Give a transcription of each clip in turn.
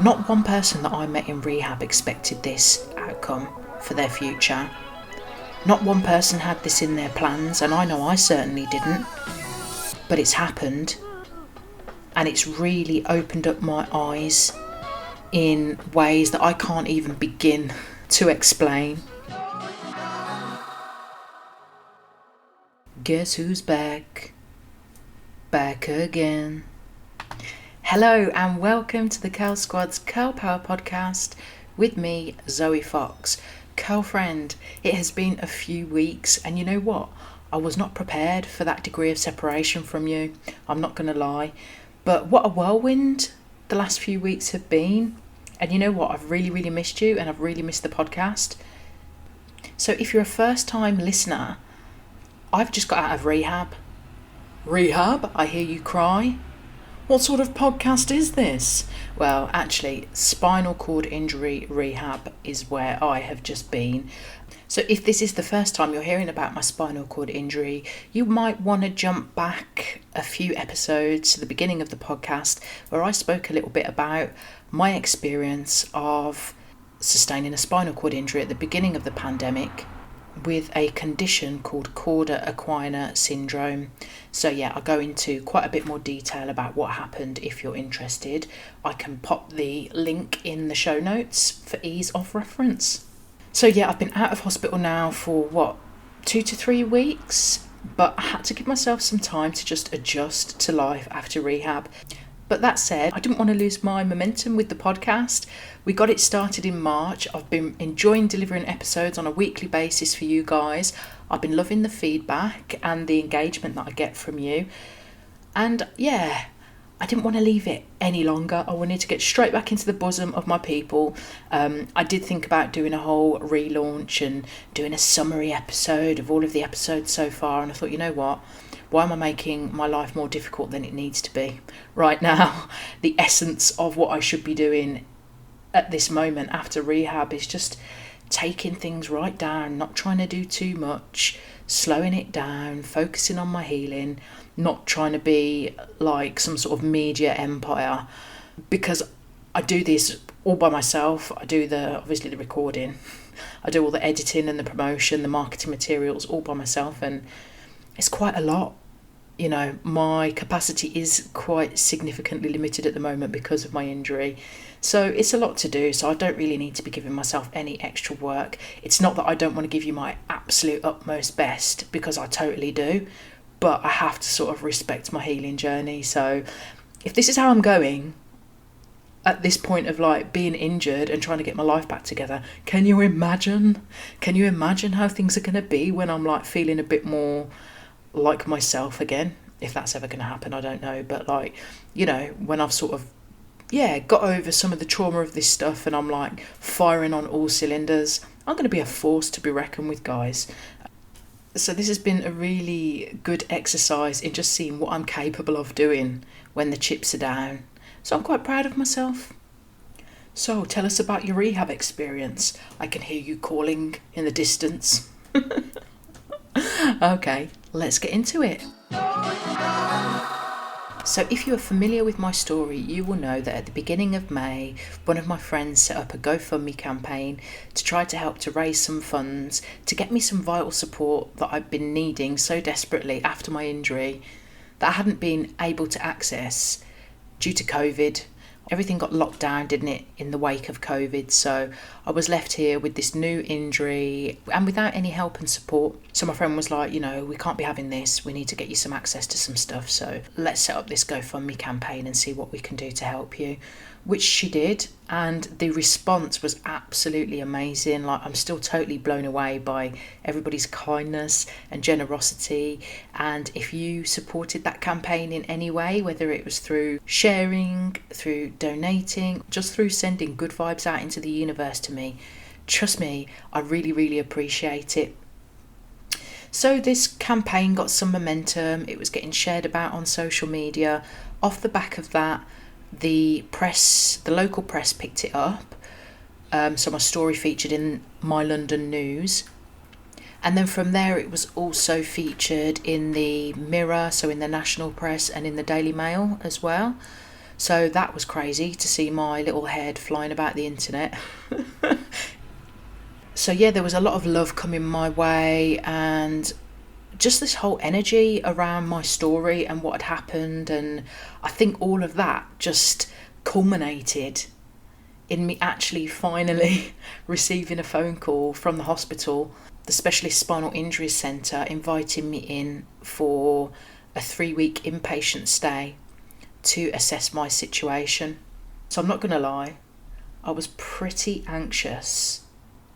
Not one person that I met in rehab expected this outcome for their future. Not one person had this in their plans, and I know I certainly didn't. But it's happened, and it's really opened up my eyes in ways that I can't even begin to explain. Guess who's back? Back again. Hello and welcome to the Curl Squad's Curl Power podcast with me, Zoe Fox. Curl friend, it has been a few weeks, and you know what? I was not prepared for that degree of separation from you. I'm not going to lie. But what a whirlwind the last few weeks have been. And you know what? I've really missed you, and I've really missed the podcast. So if you're a first time listener, I've just got out of rehab. Rehab? I hear you cry. What sort of podcast is this? Well, actually, Spinal Cord Injury Rehab is where I have just been. So if this is the first time you're hearing about my spinal cord injury, you might want to jump back a few episodes to the beginning of the podcast where I spoke a little bit about my experience of sustaining a spinal cord injury at the beginning of the pandemic with a condition called Cauda Equina syndrome. So yeah, I'll go into quite a bit more detail about what happened if you're interested. I can pop the link in the show notes for ease of reference. So yeah, I've been out of hospital now for 2 to 3 weeks, but I had to give myself some time to just adjust to life after rehab. But that said, I didn't want to lose my momentum with the podcast. We got it started in March. I've been enjoying delivering episodes on a weekly basis for you guys. I've been loving the feedback and the engagement that I get from you. And yeah, I didn't want to leave it any longer. I wanted to get straight back into the bosom of my people. I did think about doing a whole relaunch and doing a summary episode of all of the episodes so far. And I thought, you know what? Why am I making my life more difficult than it needs to be right now? The essence of what I should be doing at this moment after rehab is just taking things right down, not trying to do too much, slowing it down, focusing on my healing, not trying to be like some sort of media empire, because I do this all by myself. I do obviously the recording, I do all the editing and the promotion, the marketing materials all by myself, and it's quite a lot. You know, my capacity is quite significantly limited at the moment because of my injury. So it's a lot to do. So I don't really need to be giving myself any extra work. It's not that I don't want to give you my absolute utmost best, because I totally do. But I have to sort of respect my healing journey. So if this is how I'm going at this point of like being injured and trying to get my life back together, can you imagine? Can you imagine how things are going to be when I'm like feeling a bit more like myself again? If that's ever going to happen, I don't know. But like, you know, when I've sort of got over some of the trauma of this stuff and I'm like firing on all cylinders, I'm going to be a force to be reckoned with, guys. So this has been a really good exercise in just seeing what I'm capable of doing when the chips are down. So I'm quite proud of myself. So tell us about your rehab experience. I can hear you calling in the distance. Okay, let's get into it. So if you are familiar with my story, you will know that at the beginning of May, one of my friends set up a GoFundMe campaign to try to help to raise some funds to get me some vital support that I've been needing so desperately after my injury that I hadn't been able to access due to COVID. Everything got locked down, didn't it, in the wake of COVID? So I was left here with this new injury and without any help and support. So my friend was like, you know, we can't be having this. We need to get you some access to some stuff. So let's set up this GoFundMe campaign and see what we can do to help you, which she did. And the response was absolutely amazing. Like, I'm still totally blown away by everybody's kindness and generosity. And if you supported that campaign in any way, whether it was through sharing, through donating, just through sending good vibes out into the universe to me, trust me, I really appreciate it. So this campaign got some momentum. It was getting shared about on social media. Off the back of that, the local press picked it up. So my story featured in my London news. And then from there, it was also featured in the Mirror, so in the national press, and in the Daily Mail as well. So that was crazy to see my little head flying about the internet. So yeah, there was a lot of love coming my way, and just this whole energy around my story and what had happened. And I think all of that just culminated in me actually finally receiving a phone call from the hospital, the Specialist Spinal Injuries Centre, inviting me in for a 3-week inpatient stay to assess my situation. So I'm not going to lie, I was pretty anxious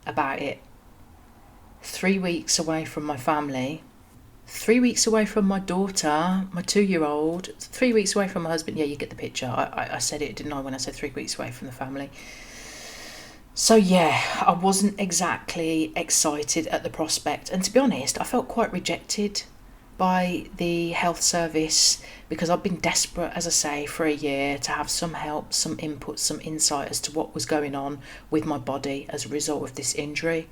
about it. 3 weeks away from my family, 3 weeks away from my daughter, my 2-year-old, 3 weeks away from my husband. Yeah, you get the picture. I said it, didn't I, when I said 3 weeks away from the family? So yeah, I wasn't exactly excited at the prospect. And to be honest, I felt quite rejected by the health service, because I've been desperate, as I say, for a year to have some help, some input, some insight as to what was going on with my body as a result of this injury.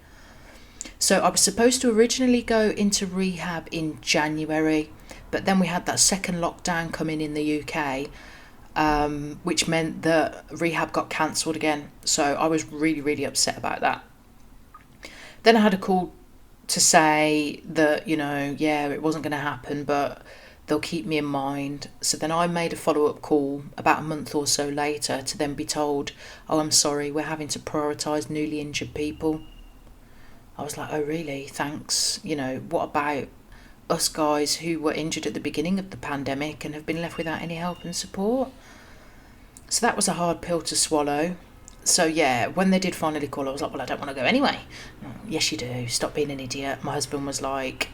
So I was supposed to originally go into rehab in January, but then we had that second lockdown coming in the UK, which meant that rehab got cancelled again. So I was really, really upset about that. Then I had a call to say that, yeah, it wasn't going to happen, but they'll keep me in mind. So then I made a follow-up call about a month or so later to then be told, oh, I'm sorry, we're having to prioritise newly injured people. I was like, oh, really? Thanks. What about us guys who were injured at the beginning of the pandemic and have been left without any help and support? So that was a hard pill to swallow. So yeah, when they did finally call, I was like, well, I don't want to go anyway. Yes, you do. Stop being an idiot. My husband was like,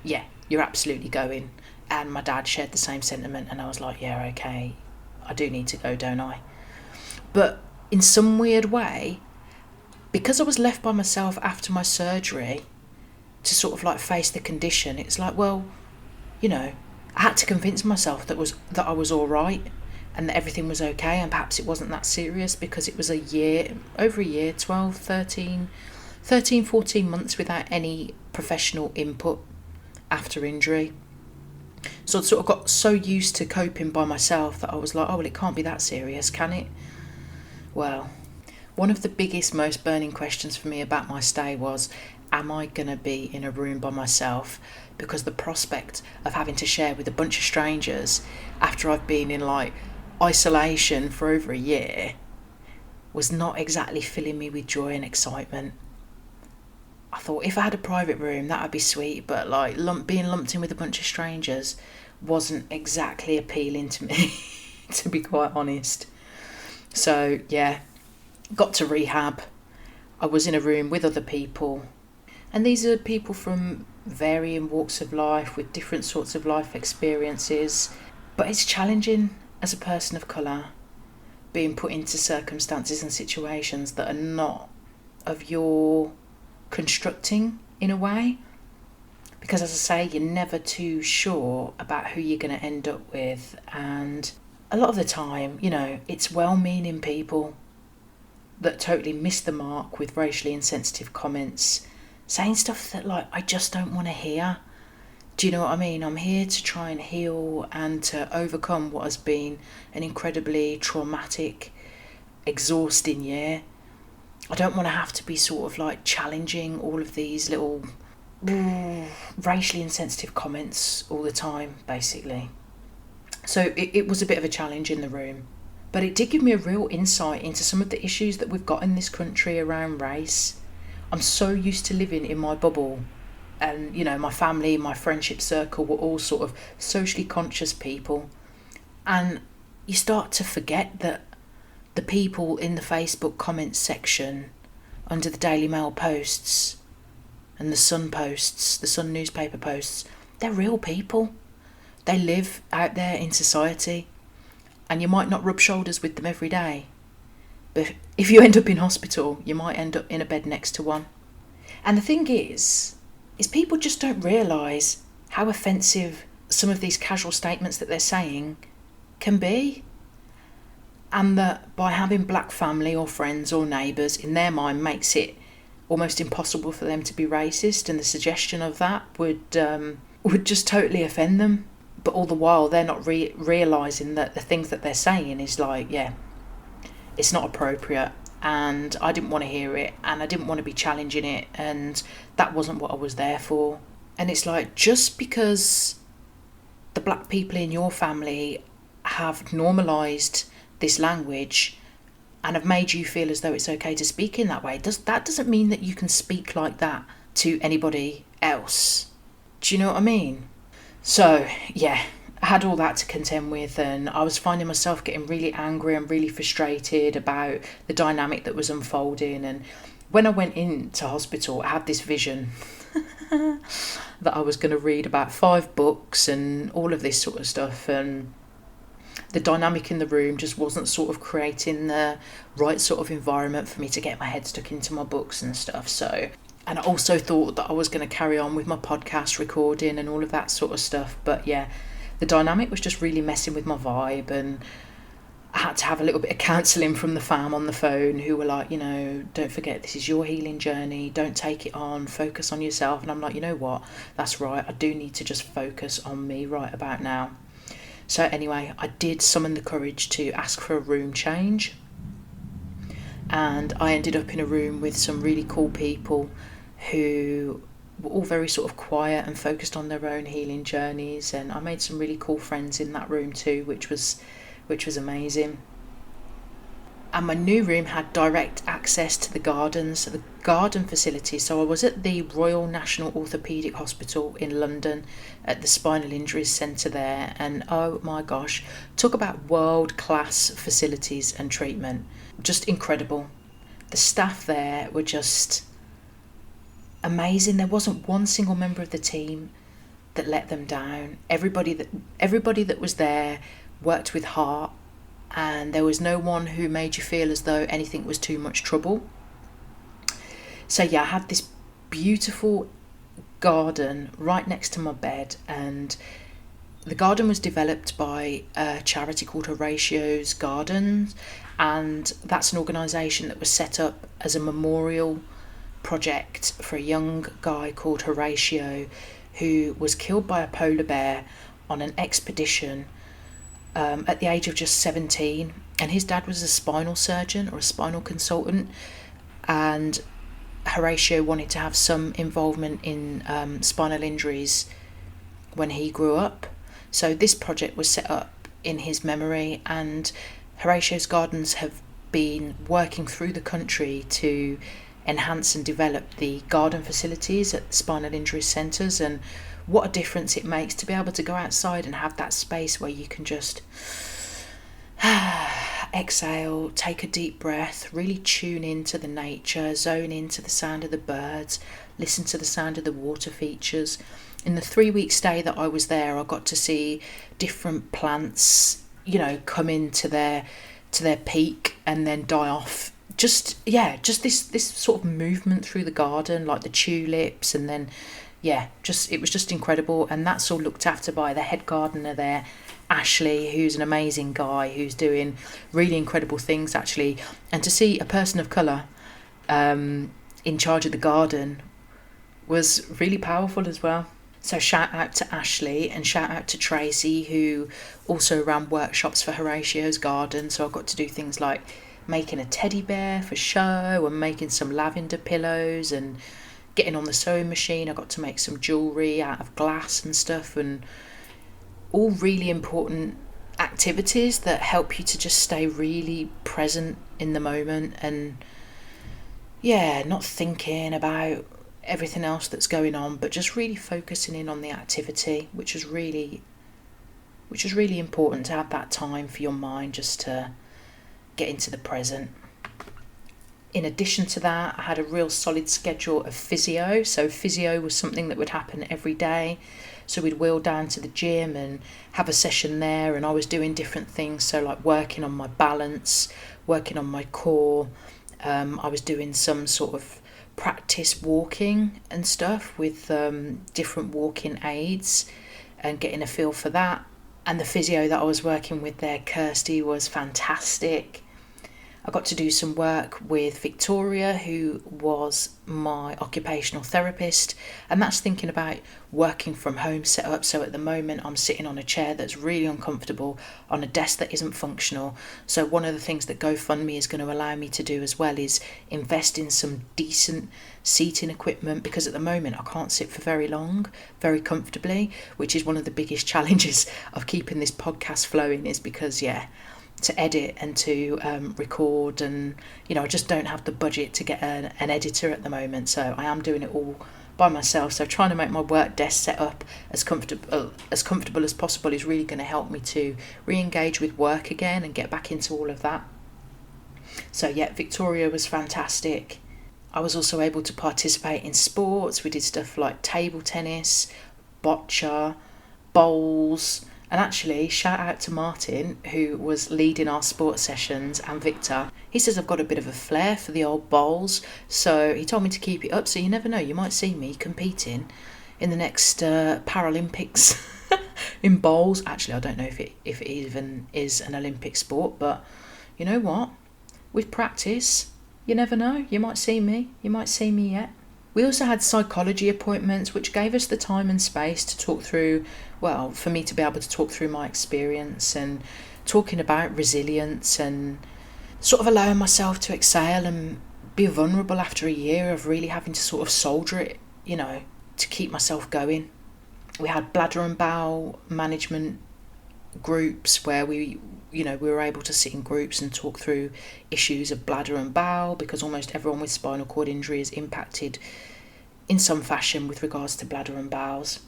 yeah, you're absolutely going. And my dad shared the same sentiment. And I was like, yeah, okay, I do need to go, don't I? But in some weird way, because I was left by myself after my surgery to sort of like face the condition, it's like, well, I had to convince myself that I was all right and that everything was okay, and perhaps it wasn't that serious, because it was over a year, 12, 13, 14 months without any professional input after injury. So I sort of got so used to coping by myself that I was like, oh, well, it can't be that serious, can it? Well, one of the biggest, most burning questions for me about my stay was, am I going to be in a room by myself? Because the prospect of having to share with a bunch of strangers after I've been in like isolation for over a year was not exactly filling me with joy and excitement. I thought if I had a private room, that would be sweet, but like being lumped in with a bunch of strangers wasn't exactly appealing to me, to be quite honest. So yeah, got to rehab. I was in a room with other people, and these are people from varying walks of life with different sorts of life experiences. But it's challenging as a person of colour, being put into circumstances and situations that are not of your constructing in a way, because as I say, you're never too sure about who you're going to end up with. And a lot of the time, it's well-meaning people that totally miss the mark with racially insensitive comments, saying stuff that like I just don't want to hear. Do you know what I mean? I'm here to try and heal and to overcome what has been an incredibly traumatic, exhausting year. I don't want to have to be sort of like challenging all of these little racially insensitive comments all the time, basically. So it was a bit of a challenge in the room. But it did give me a real insight into some of the issues that we've got in this country around race. I'm so used to living in my bubble. And, my family, my friendship circle were all sort of socially conscious people. And you start to forget that the people in the Facebook comments section under the Daily Mail posts and the Sun posts, the Sun newspaper posts, they're real people. They live out there in society. And you might not rub shoulders with them every day. But if you end up in hospital, you might end up in a bed next to one. And the thing is people just don't realise how offensive some of these casual statements that they're saying can be. And that by having black family or friends or neighbours, in their mind makes it almost impossible for them to be racist, and the suggestion of that would just totally offend them. but all the while they're not realising that the things that they're saying is like, yeah, it's not appropriate, and I didn't want to hear it, and I didn't want to be challenging it, and that wasn't what I was there for. And it's like, just because the black people in your family have normalised this language and have made you feel as though it's okay to speak in that way, that doesn't mean that you can speak like that to anybody else. Do you know what I mean? So, yeah, I had all that to contend with, and I was finding myself getting really angry and really frustrated about the dynamic that was unfolding. And when I went into hospital, I had this vision that I was going to read about 5 books and all of this sort of stuff, and the dynamic in the room just wasn't sort of creating the right sort of environment for me to get my head stuck into my books and stuff. So, and I also thought that I was going to carry on with my podcast recording and all of that sort of stuff, but yeah, the dynamic was just really messing with my vibe, and I had to have a little bit of counselling from the fam on the phone, who were like, you know, don't forget, this is your healing journey, don't take it on, focus on yourself. And I'm like, you know what, that's right, I do need to just focus on me right about now. So anyway, I did summon the courage to ask for a room change, and I ended up in a room with some really cool people who were all very sort of quiet and focused on their own healing journeys, and I made some really cool friends in that room too, which was amazing. And my new room had direct access to the gardens, the garden facility. So I was at the Royal National Orthopaedic Hospital in London at the Spinal Injuries Centre there, and oh my gosh, talk about world-class facilities and treatment. Just incredible. The staff there were just amazing. There wasn't one single member of the team that let them down. Everybody that was there worked with heart, and there was no one who made you feel as though anything was too much trouble. So yeah, I had this beautiful garden right next to my bed, and the garden was developed by a charity called Horatio's Gardens, and that's an organisation that was set up as a memorial project for a young guy called Horatio, who was killed by a polar bear on an expedition at the age of just 17, and his dad was a spinal surgeon or a spinal consultant, and Horatio wanted to have some involvement in spinal injuries when he grew up. So this project was set up in his memory, and Horatio's Gardens have been working through the country to enhance and develop the garden facilities at spinal injury centres. And what a difference it makes to be able to go outside and have that space where you can just exhale, take a deep breath, really tune into the nature, zone into the sound of the birds, listen to the sound of the water features. In the 3-week stay that I was there, I got to see different plants, you know, come into their peak and then die off. Just this sort of movement through the garden, like the tulips, and then it was just incredible. And that's all looked after by the head gardener there, Ashley, who's an amazing guy who's doing really incredible things actually. And to see a person of colour in charge of the garden was really powerful as well. So shout out to Ashley and shout out to Tracy, who also ran workshops for Horatio's Garden. So I got to do things like making a teddy bear for show and making some lavender pillows and getting on the sewing machine. I got to make some jewellery out of glass and stuff, and all really important activities that help you to just stay really present in the moment and not thinking about everything else that's going on, but just really focusing in on the activity, which is really important to have that time for your mind just to get into the present. In addition to that, I had a real solid schedule of physio. So physio was something that would happen every day. So we'd wheel down to the gym and have a session there, and I was doing different things. So like working on my balance, working on my core. I was doing some sort of practice walking and stuff with different walking aids and getting a feel for that. And the physio that I was working with there, Kirsty, was fantastic. I got to do some work with Victoria, who was my occupational therapist, and that's thinking about working from home setup. So at the moment I'm sitting on a chair that's really uncomfortable, on a desk that isn't functional. So one of the things that GoFundMe is going to allow me to do as well is invest in some decent seating equipment, because at the moment I can't sit for very long, very comfortably, which is one of the biggest challenges of keeping this podcast flowing, is because to edit and to record, and I just don't have the budget to get an editor at the moment, so I am doing it all by myself. So trying to make my work desk set up as comfortable as possible is really going to help me to re-engage with work again and get back into all of that. So Victoria was fantastic. I was also able to participate in sports. We did stuff like table tennis, boccia, bowls. And actually, shout out to Martin, who was leading our sports sessions, and Victor. He says I've got a bit of a flair for the old bowls, so he told me to keep it up. So you never know, you might see me competing in the next Paralympics in bowls. Actually, I don't know if it even is an Olympic sport, but you know what? With practice, you never know. You might see me. You might see me yet. We also had psychology appointments, which gave us the time and space to talk through, for me to be able to talk through my experience and talking about resilience and sort of allowing myself to exhale and be vulnerable after a year of really having to sort of soldier it, to keep myself going. We had bladder and bowel management groups where we were able to sit in groups and talk through issues of bladder and bowel, because almost everyone with spinal cord injury is impacted in some fashion with regards to bladder and bowels.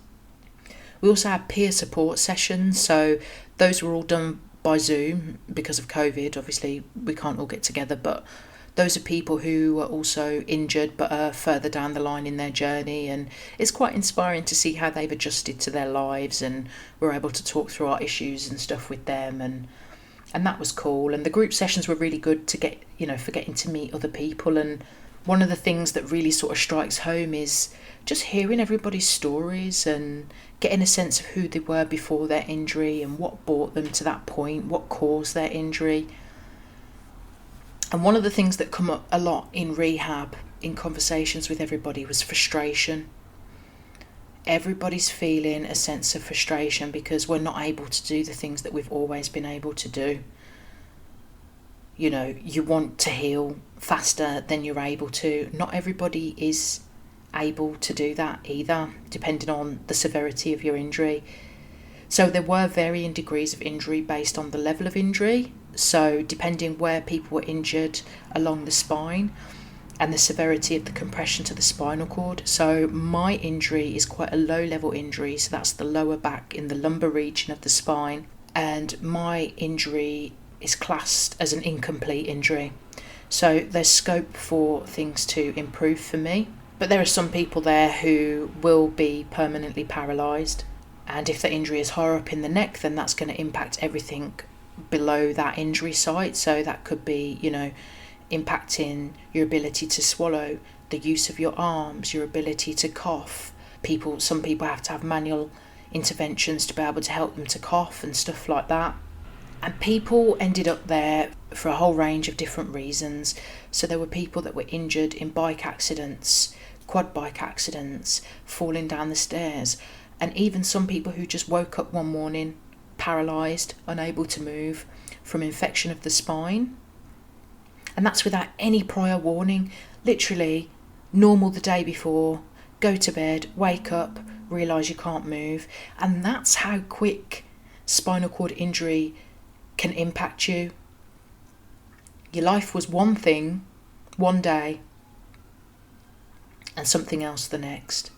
We also had peer support sessions, so those were all done by Zoom because of COVID. Obviously, we can't all get together, but those are people who are also injured but are further down the line in their journey, and it's quite inspiring to see how they've adjusted to their lives, and we're able to talk through our issues and stuff with them, and that was cool. And the group sessions were really good to get, for getting to meet other people. And one of the things that really sort of strikes home is just hearing everybody's stories and getting a sense of who they were before their injury and what brought them to that point, what caused their injury. And one of the things that come up a lot in rehab, in conversations with everybody, was frustration. Everybody's feeling a sense of frustration because we're not able to do the things that we've always been able to do. You want to heal faster than you're able to. Not everybody is able to do that either, depending on the severity of your injury. So there were varying degrees of injury based on the level of injury. So depending where people were injured along the spine and the severity of the compression to the spinal cord. So my injury is quite a low level injury, so that's the lower back in the lumbar region of the spine, and my injury is classed as an incomplete injury. So there's scope for things to improve for me, but there are some people there who will be permanently paralysed, and if the injury is higher up in the neck, then that's going to impact everything below that injury site. So that could be, impacting your ability to swallow, the use of your arms, your ability to cough. Some people have to have manual interventions to be able to help them to cough and stuff like that. And people ended up there for a whole range of different reasons. So there were people that were injured in bike accidents, quad bike accidents, falling down the stairs, and even some people who just woke up one morning paralysed, unable to move from infection of the spine. And that's without any prior warning. Literally normal the day before, go to bed, wake up, realise you can't move. And that's how quick spinal cord injury can impact you. Your life was one thing one day and something else the next.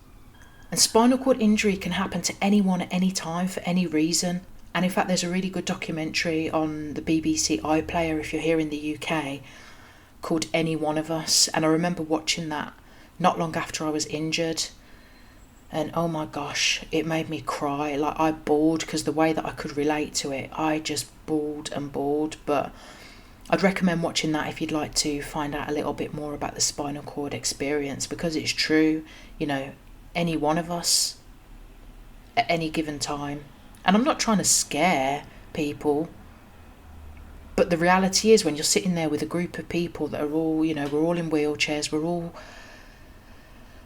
And spinal cord injury can happen to anyone at any time for any reason. And in fact, there's a really good documentary on the BBC iPlayer, if you're here in the UK, called Any One of Us. And I remember watching that not long after I was injured. And oh my gosh, it made me cry. Like, I bawled because the way that I could relate to it, I just bawled and bawled. But I'd recommend watching that if you'd like to find out a little bit more about the spinal cord experience, because it's true, any one of us at any given time. And I'm not trying to scare people, But the reality is, when you're sitting there with a group of people that are all, we're all in wheelchairs, we're all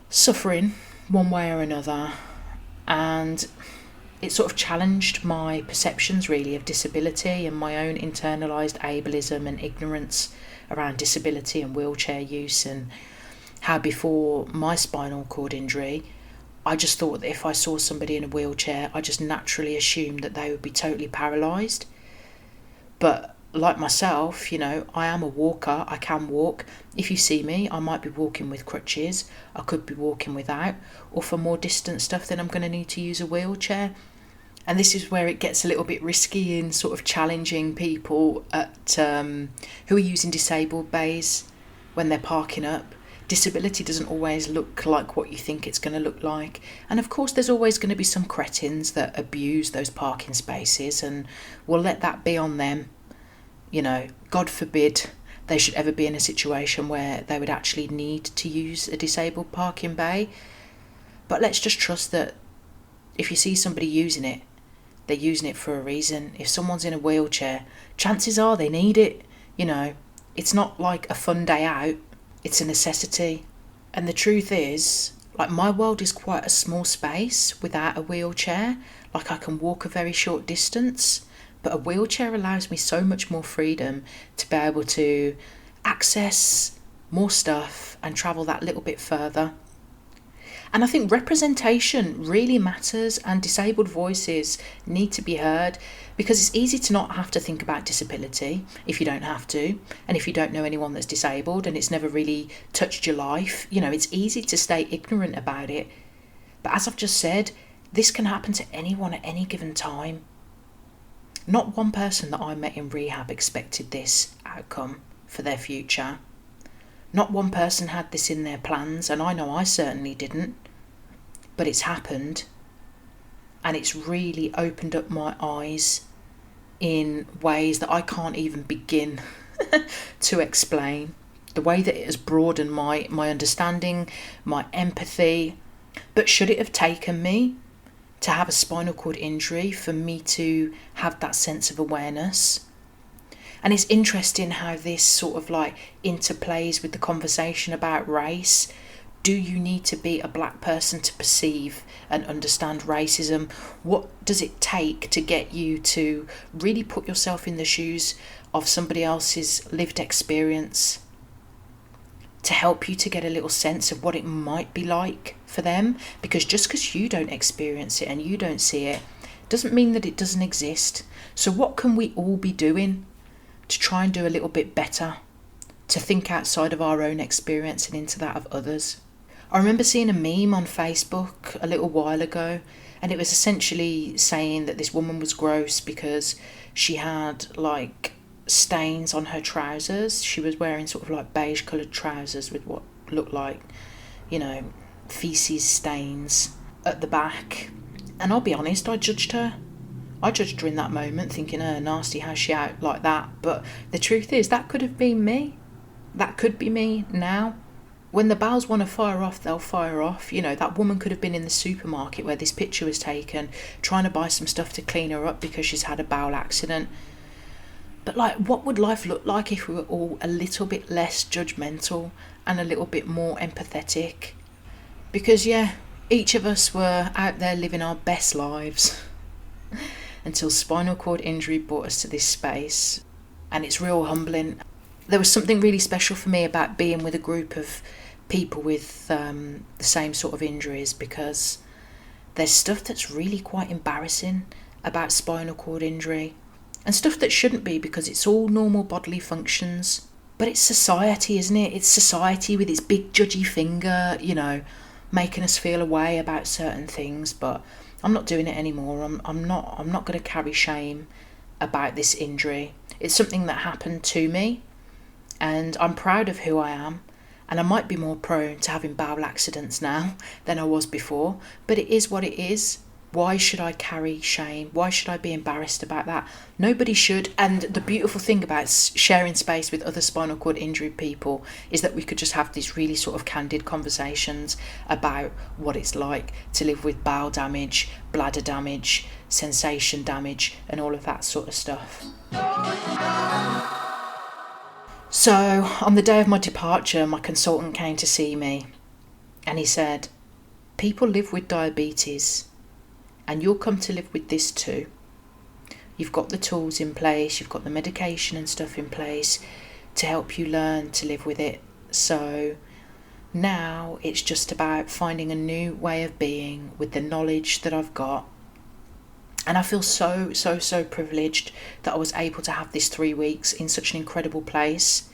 suffering one way or another, and it sort of challenged my perceptions really of disability and my own internalised ableism and ignorance around disability and wheelchair use, and how before my spinal cord injury, I just thought that if I saw somebody in a wheelchair, I just naturally assumed that they would be totally paralysed. But like myself, I am a walker, I can walk. If you see me, I might be walking with crutches, I could be walking without, or for more distant stuff, then I'm going to need to use a wheelchair. And this is where it gets a little bit risky in sort of challenging people who are using disabled bays when they're parking up. Disability doesn't always look like what you think it's going to look like. And of course, there's always going to be some cretins that abuse those parking spaces, and we'll let that be on them. God forbid they should ever be in a situation where they would actually need to use a disabled parking bay. But let's just trust that if you see somebody using it, they're using it for a reason. If someone's in a wheelchair, chances are they need it. It's not like a fun day out, it's a necessity. And the truth is, my world is quite a small space without a wheelchair. I can walk a very short distance, but a wheelchair allows me so much more freedom to be able to access more stuff and travel that little bit further. And I think representation really matters, and disabled voices need to be heard, because it's easy to not have to think about disability if you don't have to, and if you don't know anyone that's disabled and it's never really touched your life, it's easy to stay ignorant about it. But as I've just said, this can happen to anyone at any given time. Not one person that I met in rehab expected this outcome for their future. Not one person had this in their plans, and I know I certainly didn't. But it's happened, and it's really opened up my eyes in ways that I can't even begin to explain. The way that it has broadened my understanding, my empathy. But should it have taken me to have a spinal cord injury for me to have that sense of awareness? And it's interesting how this sort of interplays with the conversation about race. Do you need to be a black person to perceive and understand racism? What does it take to get you to really put yourself in the shoes of somebody else's lived experience, to help you to get a little sense of what it might be like for them? Because just because you don't experience it and you don't see it doesn't mean that it doesn't exist. So what can we all be doing to try and do a little bit better, to think outside of our own experience and into that of others? I remember seeing a meme on Facebook a little while ago, and it was essentially saying that this woman was gross because she had stains on her trousers. She was wearing sort of beige coloured trousers with what looked like, feces stains at the back. And I'll be honest, I judged her. I judged her in that moment, thinking, nasty, how's she out like that? But the truth is, that could have been me. That could be me now. When the bowels want to fire off, they'll fire off. That woman could have been in the supermarket where this picture was taken, trying to buy some stuff to clean her up because she's had a bowel accident. But what would life look like if we were all a little bit less judgmental and a little bit more empathetic? Because each of us were out there living our best lives until spinal cord injury brought us to this space, and it's real humbling. There was something really special for me about being with a group of people with the same sort of injuries, because there's stuff that's really quite embarrassing about spinal cord injury, and stuff that shouldn't be, because it's all normal bodily functions. But it's society, isn't it? It's society with its big judgy finger, making us feel a way about certain things. But I'm not doing it anymore. I'm not going to carry shame about this injury. It's something that happened to me, and I'm proud of who I am. And I might be more prone to having bowel accidents now than I was before, but it is what it is. Why should I carry shame? Why should I be embarrassed about that? Nobody should. And the beautiful thing about sharing space with other spinal cord injury people is that we could just have these really sort of candid conversations about what it's like to live with bowel damage, bladder damage, sensation damage, and all of that sort of stuff. So on the day of my departure, my consultant came to see me and he said, people live with diabetes and you'll come to live with this too. You've got the tools in place, you've got the medication and stuff in place to help you learn to live with it. So now it's just about finding a new way of being with the knowledge that I've got. And I feel so privileged that I was able to have this 3 weeks in such an incredible place,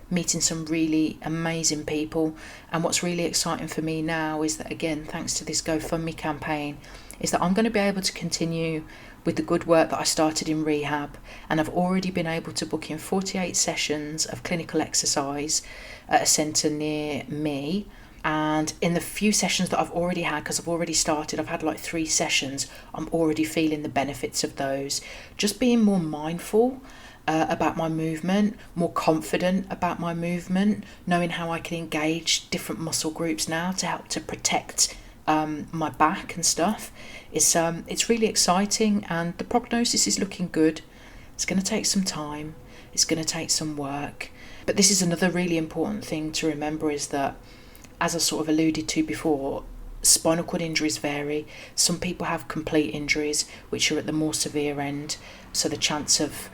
meeting some really amazing people. And what's really exciting for me now is that, again, thanks to this GoFundMe campaign, is that I'm going to be able to continue with the good work that I started in rehab. And I've already been able to book in 48 sessions of clinical exercise at a centre near me. And in the few sessions that I've already had, because I've already started, I've had like 3 sessions, I'm already feeling the benefits of those. Just being more mindful about my movement, more confident about my movement, knowing how I can engage different muscle groups now to help to protect my back and stuff. It's really exciting, and the prognosis is looking good. It's going to take some time, it's going to take some work, but this is another really important thing to remember, is that, as I sort of alluded to before, spinal cord injuries vary. Some people have complete injuries, which are at the more severe end, so the chance of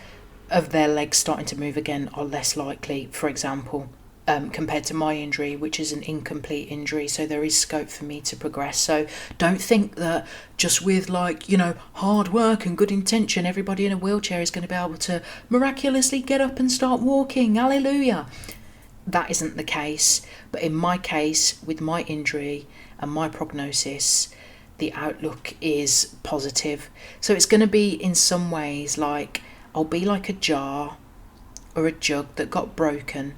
their legs starting to move again are less likely, for example, compared to my injury, which is an incomplete injury. So there is scope for me to progress. So don't think that just with hard work and good intention, everybody in a wheelchair is going to be able to miraculously get up and start walking. Hallelujah. That isn't the case. But in my case, with my injury and my prognosis, the outlook is positive. So it's going to be, in some ways, like I'll be like a jar or a jug that got broken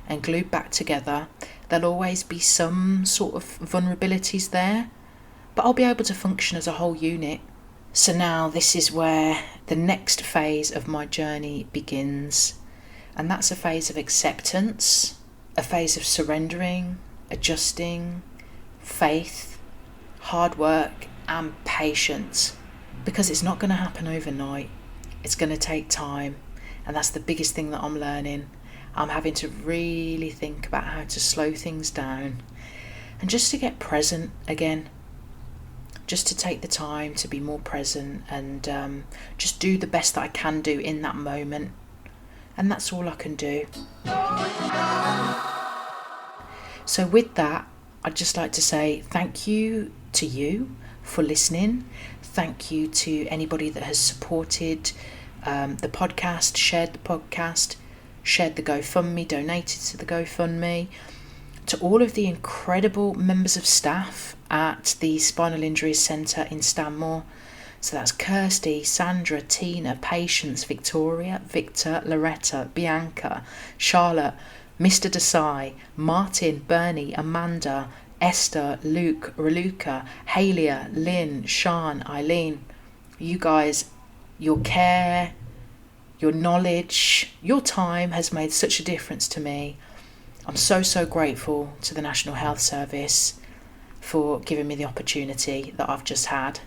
and glued back together. There'll always be some sort of vulnerabilities there, but I'll be able to function as a whole unit. So now this is where the next phase of my journey begins, and that's a phase of acceptance, a phase of surrendering, adjusting, faith, hard work and patience, because it's not going to happen overnight. It's going to take time, and that's the biggest thing that I'm learning. I'm having to really think about how to slow things down and just to get present again, just to take the time to be more present and just do the best that I can do in that moment. And that's all I can do. So with that, I'd just like to say thank you to you for listening. Thank you to anybody that has supported the podcast, shared the podcast, shared the GoFundMe, donated to the GoFundMe, to all of the incredible members of staff at the Spinal Injuries Centre in Stanmore. So that's Kirsty, Sandra, Tina, Patience, Victoria, Victor, Loretta, Bianca, Charlotte, Mr. Desai, Martin, Bernie, Amanda, Esther, Luke, Raluca, Halia, Lynn, Sean, Eileen. You guys, your care, your knowledge, your time has made such a difference to me. I'm so grateful to the National Health Service for giving me the opportunity that I've just had.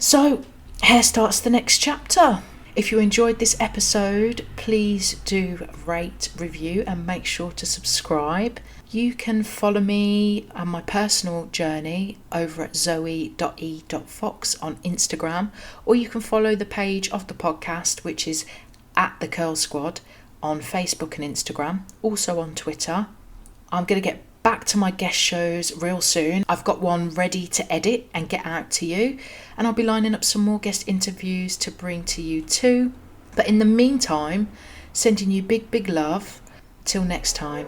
So, here starts the next chapter. If you enjoyed this episode, please do rate, review, and make sure to subscribe. You can follow me on my personal journey over at zoe.e.fox on Instagram, or you can follow the page of the podcast, which is at the Curl Squad on Facebook and Instagram, also on Twitter. I'm going to get back to my guest shows real soon. I've got one ready to edit and get out to you, and I'll be lining up some more guest interviews to bring to you too. But in the meantime, sending you big love. Till next time.